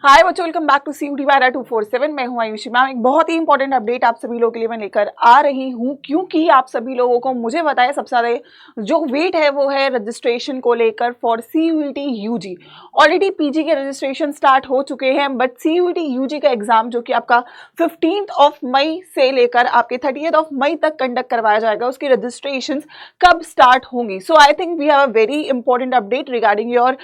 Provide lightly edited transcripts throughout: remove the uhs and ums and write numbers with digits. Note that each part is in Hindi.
हाय बच्चों, वेलकम बैक टू CUT वायरा 247। मैं हूं आयुषी मैम। एक बहुत ही इंपॉर्टेंट अपडेट आप सभी लोगों के लिए मैं लेकर आ रही हूं, क्योंकि आप सभी लोगों को मुझे बताया सबसे ज़्यादा जो वेट है वो है रजिस्ट्रेशन को लेकर for CUT UG। Already PG के रजिस्ट्रेशन स्टार्ट हो चुके हैं, बट CUT UG का एग्जाम जो कि आपका 15 मई से लेकर आपके 30 मई तक कंडक्ट करवाया जाएगा, उसकी रजिस्ट्रेशन कब स्टार्ट होंगी। So I think we have a very important update regarding your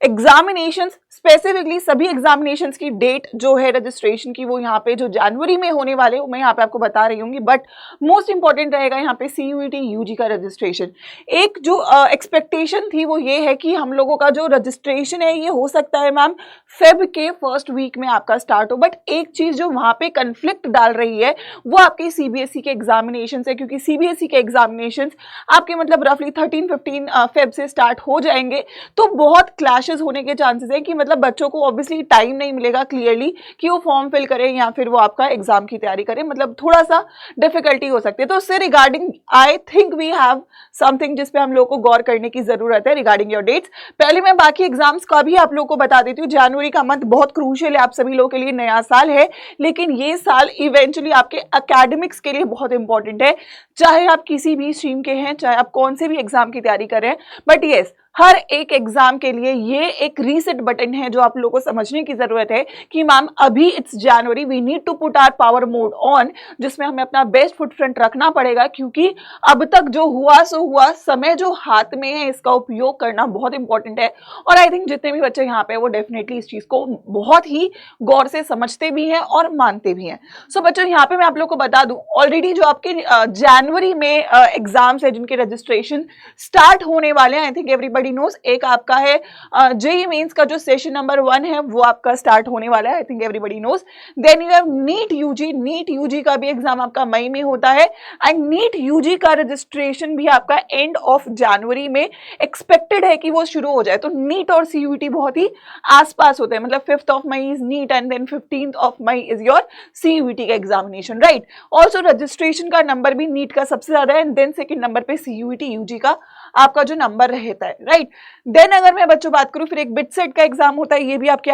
examinations. Specifically सभी एग्जामिनेशंस की डेट जो है रजिस्ट्रेशन की वो यहाँ पे जो जनवरी में होने वाले मैं यहाँ पे आपको बता रही हूँ, बट मोस्ट इंपॉर्टेंट रहेगा यहाँ पे CUT UG का रजिस्ट्रेशन। एक जो एक्सपेक्टेशन थी वो ये है कि हम लोगों का जो रजिस्ट्रेशन है ये हो सकता है मैम फेब के फर्स्ट वीक में आपका स्टार्ट हो, बट एक चीज जो वहाँ पे कंफ्लिक्ट डाल रही है वो आपके CBSE के एग्जामिनेशन है, क्योंकि CBSE के एग्जामिनेशन आपके मतलब रफली 13-15 फेब से स्टार्ट हो जाएंगे। तो बहुत क्लैशेस होने के चांसेस है कि मतलब बच्चों को ऑब्वियसली टाइम नहीं मिलेगा क्लियरली कि वो फॉर्म फिल करें या फिर वो आपका एग्जाम की तैयारी करें, मतलब थोड़ा सा डिफिकल्टी हो सकती है। तो उससे regarding I think we have something जिस पे हम लोग को गौर करने की जरूरत है रिगार्डिंग योर डेट्स। पहले मैं बाकी एग्जाम्स का भी आप लोग को बता देती हूँ। जनवरी का मंथ बहुत क्रूशियल है आप सभी लोगों के लिए, नया साल है, लेकिन ये साल इवेंचुअली आपके एकेडमिक्स के लिए बहुत इंपॉर्टेंट है, चाहे आप किसी भी स्ट्रीम के हैं, चाहे आप कौन से भी एग्जाम की तैयारी कर रहे हैं। बट यस, हर एक एग्जाम के लिए ये एक रीसेट बटन है जो आप लोगों को समझने की जरूरत है कि मैम अभी it's January, we need to put our power mode on, जिसमें हमें अपना बेस्ट फुटप्रिंट रखना पड़ेगा, क्योंकि अब तक जो हुआ सो हुआ, समय जो हाथ में है इसका उपयोग करना बहुत इंपॉर्टेंट है। और आई थिंक जितने भी बच्चे यहाँ पे वो डेफिनेटली इस चीज को बहुत ही गौर से समझते भी हैं और मानते भी हैं। सो बच्चों यहाँ पे मैं आप लोग को बता दूं, ऑलरेडी जो आपके जनवरी में एग्जाम्स है जिनके रजिस्ट्रेशन स्टार्ट होने वाले हैं, आई थिंक एवरीबॉडी नोस। एक आपका है जेईई मेंस का जो सेशन नंबर 1 है वो आपका स्टार्ट होने वाला है, I think everybody knows. Then you have NEET UG. NEET UG का भी एग्जाम आपका मई में होता है, एंड नीट यूजी का रजिस्ट्रेशन भी आपका एंड ऑफ जनवरी में एक्सपेक्टेड है कि वो शुरू हो जाए। तो नीट और CUT बहुत ही आसपास होते हैं, मतलब 5 May is NEET and then 15 May is your CUT का एग्जामिनेशन, राइट। ऑल्सो रजिस्ट्रेशन का नंबर भी नीट का सबसे ज्यादा है, एंड देन सेकेंड नंबर पे CUT UG का आपका जो नंबर रहता है, राइट। देन अगर मैं बच्चों बात करूं, फिर एक बिट सेट का एग्जाम होता है, ये भी आपके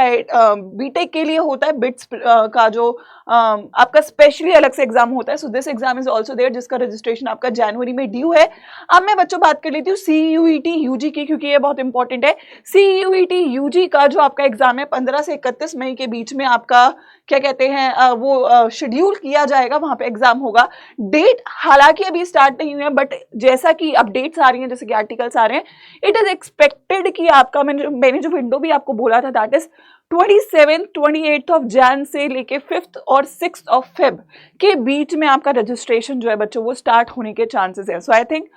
बीटेक के लिए होता है। बिट्स का जो आपका स्पेशली अलग से एग्जाम होता है, so this exam is also there, जिसका रजिस्ट्रेशन आपका जनवरी में ड्यू है। अब मैं बच्चों बात कर लेती हूँ CUT UG की, क्योंकि ये बहुत इंपॉर्टेंट है। CUT UG का जो आपका एग्जाम है 15 से 31 मई के बीच में आपका क्या कहते हैं वो शेड्यूल किया जाएगा, वहां पे एग्जाम होगा। डेट हालांकि अभी स्टार्ट नहीं हुई है, बट जैसा कि अपडेट्स आ रही हैं, जैसे कि आर्टिकल्स आ रहे हैं, इट इज एक्सपेक्टेड कि आपका मैंने जो विंडो भी आपको बोला था, दैट इज 28 जैन से लेके 5 और 6 फेब के बीच में आपका रजिस्ट्रेशन जो है बच्चों वो स्टार्ट होने के चांसेस हैं। So I think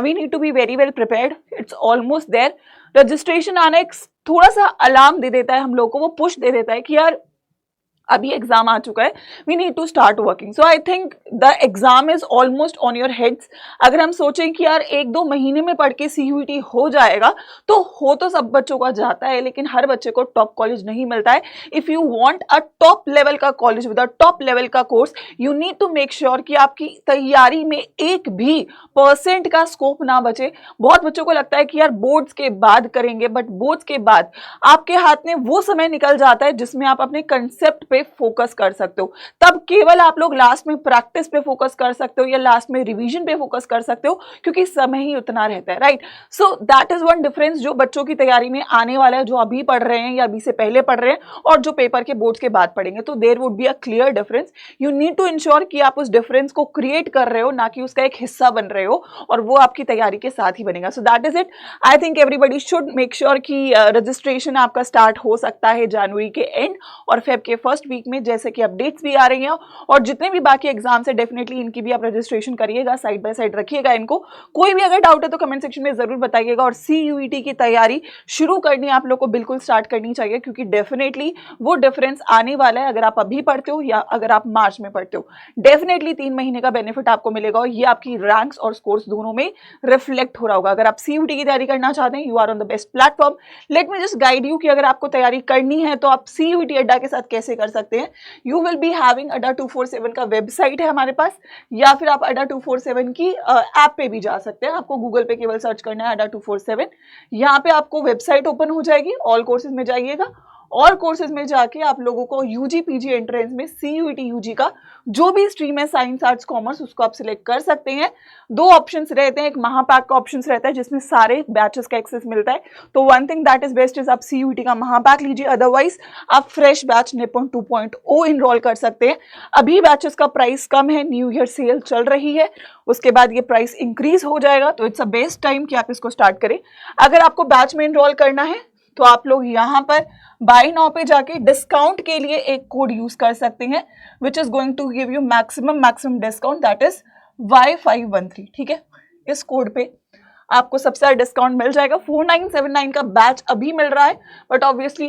we need to be very well prepared, it's almost there. Registration आना एक थोड़ा सा अलार्म दे देता है हम लोग को, वो पुश दे देता है कि यार अभी एग्जाम आ चुका है, we need to start working. So I think the exam is almost on your heads. अगर हम सोचें कि यार 1-2 महीने में पढ़ के CUT हो जाएगा, तो हो तो सब बच्चों का जाता है, लेकिन हर बच्चे को टॉप कॉलेज नहीं मिलता है। If you want a top level का college with a top level का course, you need to make sure कि आपकी तैयारी में 1 भी % का स्कोप ना बचे। बहुत बच्चों को लगता है कि यार बोर्ड्स के बाद करेंगे, बट बोर्ड्स के बाद आपके हाथ में वो समय निकल जाता है जिसमें आप अपने कंसेप्ट पे फोकस कर सकते हो। तब केवल आप लोग लास्ट में प्रैक्टिस पे फोकस कर सकते हो या लास्ट में रिवीजन पे फोकस कर सकते हो, क्योंकि समय ही उतना रहता है, right. So that is one difference जो बच्चों की तैयारी में आने वाला है, जो अभी पढ़ रहे हैं या अभी से पहले पढ़ रहे हैं और जो पेपर के बोर्ड्स के बाद पढ़ेंगे। तो there would be a clear difference. You need to ensure कि आप उस डिफरेंस को क्रिएट कर रहे हो, ना कि उसका एक हिस्सा बन रहे हो, और वो आपकी तैयारी के साथ ही बनेगा। So that is it. I think everybody should make sure कि रजिस्ट्रेशन आपका स्टार्ट हो सकता है जनवरी के एंड और फेब के फर्स्ट वीक में, जैसे कि अपडेट्स भी आ रही हैं। और जितने भी बाकी एग्जाम्स है डेफिनेटली इनकी भी आप रजिस्ट्रेशन करिएगा, साइड बाय साइड रखिएगा इनको। कोई भी अगर डाउट है तो कमेंट सेक्शन में जरूर बताइएगा। और CUT की तैयारी शुरू करनी आप लोग को बिल्कुल स्टार्ट करनी चाहिए, क्योंकि डेफिनेटली वो डिफरेंस आने वाला है। अगर आप अभी पढ़ते हो या अगर आप मार्च में पढ़ते हो, डेफिनेटली 3 महीने का बेनिफिट आपको मिलेगा, और ये आपकी रैंक्स और स्कोर्स दोनों में रिफ्लेक्ट हो रहा होगा। अगर आप CUT की तैयारी करना चाहते हैं, you are on the best platform. Let me just guide you कि अगर आपको तैयारी करनी है तो आप CUT अड्डा के साथ कैसे कर सकते हैं। यू विल बी हैविंग अड्डा 247 का वेबसाइट है हमारे पास, या फिर आप अड्डा 247 की ऐप पे भी जा सकते हैं। आपको गूगल पे केवल सर्च करना है अड्डा 247, यहाँ पे आपको वेबसाइट ओपन हो जाएगी। ऑल कोर्सेज में जाइएगा और कोर्सेज में जाके आप लोगों को यूजी पीजी एंट्रेंस में CUET यूजी का जो भी स्ट्रीम है, साइंस आर्ट्स कॉमर्स, उसको आप सिलेक्ट कर सकते हैं। 2 ऑप्शंस रहते हैं, एक महापैक का ऑप्शंस रहता है जिसमें सारे बैचेस का एक्सेस मिलता है। तो one thing that is best is आप CUET का महापैक लीजिए, अदरवाइज आप फ्रेश बैच निपुण 2.0 इनरोल कर सकते हैं। अभी बैचेस का प्राइस कम है, न्यू ईयर सेल चल रही है, उसके बाद ये प्राइस इंक्रीज हो जाएगा, तो इट्स अ बेस्ट टाइम कि आप इसको स्टार्ट करें। अगर आपको बैच में इनरोल करना है तो आप लोग यहाँ पर बाय नाउ पे जाके डिस्काउंट के लिए एक कोड यूज कर सकते हैं which is going to give you maximum discount, that is Y513। ठीक है, इस कोड पे आपको सबसे ज्यादा डिस्काउंट मिल जाएगा। 4979 का बैच अभी मिल रहा है, but obviously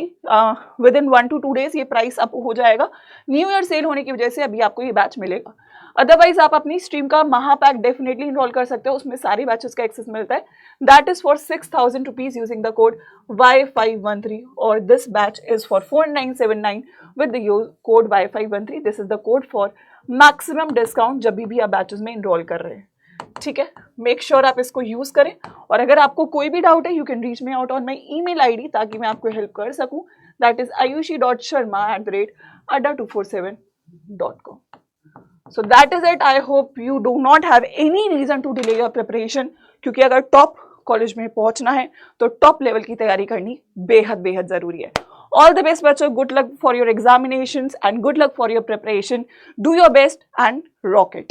with in 1 to 2 days ये प्राइस अप हो जाएगा। न्यू ईयर सेल होने की वजह से अभी आपको ये बैच मिलेगा। अदरवाइज आप अपनी स्ट्रीम का महापैक डेफिनेटली इनरोल कर सकते हो, उसमें सारी बैचेस का एक्सेस मिलता है। That is for 6000 rupees using the code Y513 और this batch is for 4979 with the code Y513। This is the code for maximum discount जब भी आप बैचेस में इनरोल कर रहे हैं। ठीक है, मेक श्योर आप इसको यूज करें। और अगर आपको कोई भी डाउट है, you can reach me out on my email ID ताकि मैं आपको हेल्प कर सकूं। That is ayushi.sharma@adda247.com। So that is it. I hope you do not have any reason to delay your preparation, क्योंकि अगर टॉप कॉलेज में पहुंचना है तो टॉप लेवल की तैयारी करनी बेहद जरूरी है। All the best बच्चों, good luck for your examinations and good luck for your preparation. Do your best and rock it.